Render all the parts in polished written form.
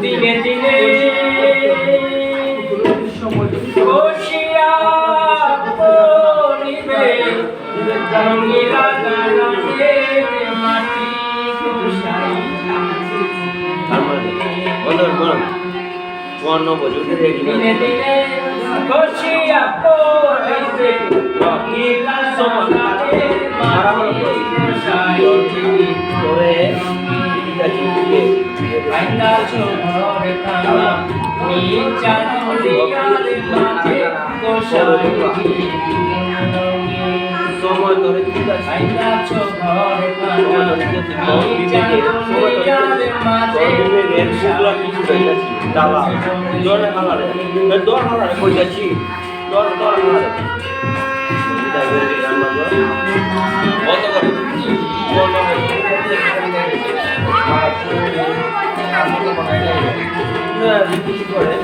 দিনে দিনে বসিয়া পড়িবে রঙিলা গানের মাটি গোসাই দিনে দিনে বসিয়া পড়িবে রঙিলা গানের মাটি গোসাই আইনা ছোড় খানা নিচা নলিয়ার মাঝে গোসাই সময় ধরে আইনা ছোড় খানা নিচা নলিয়ার মাঝে সেগুলো কিছু হয়েছি দাবা দৌড়ে হালারে দৌড় হালারে কইতাছি দৌড় হালারে বন্ধ করে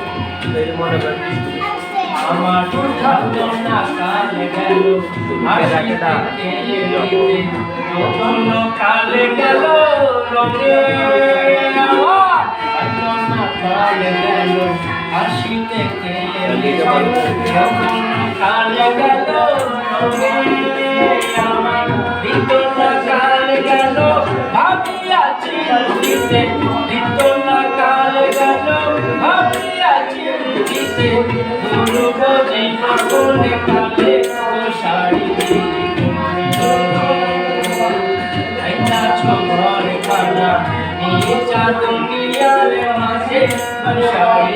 আমার ভাবনা কালে গেল কালে গেল রঙে আমার ভাবনা কালে গেল হাসিতে কালে গেল রঙে আমার ভিতরটা কালে গেল ভাবিয়াছি দিতে ভিতরটা কালে গেল ভাবিয়াছি দিতে গুরু বোঝে না বলে কালে গোসাই আইনা ছোড় খানা নিয়ে চা দুনিয়ার মাঝে গোসাই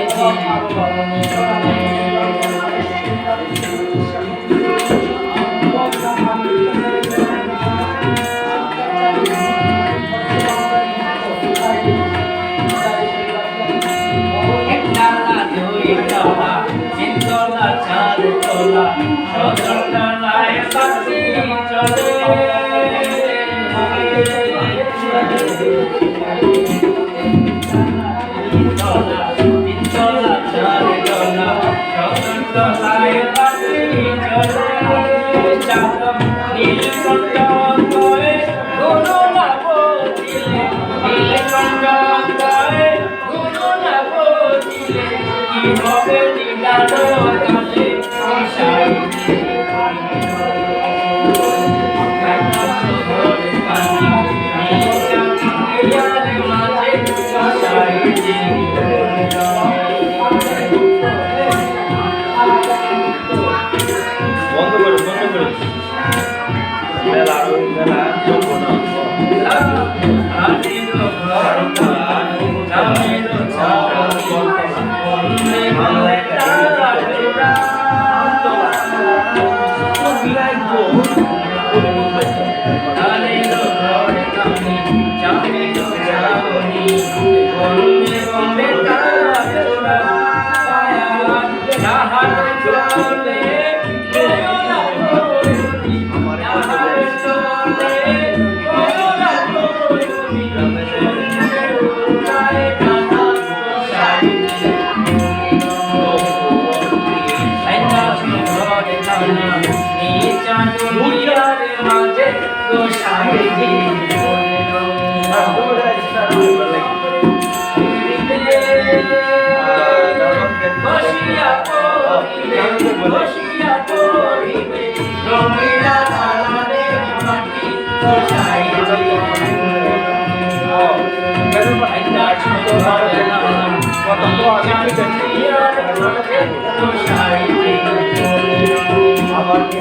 সদরতলায় বাতি চলে তিনতলা চারতলা সদরতলায় বাতি চলে চাঁদম নীলকণ্ঠ করে গুরু না বলিলে নীলকণ্ঠ করে গুরু না বলিলে কি হবে নিগানো কালে গোসাই আবার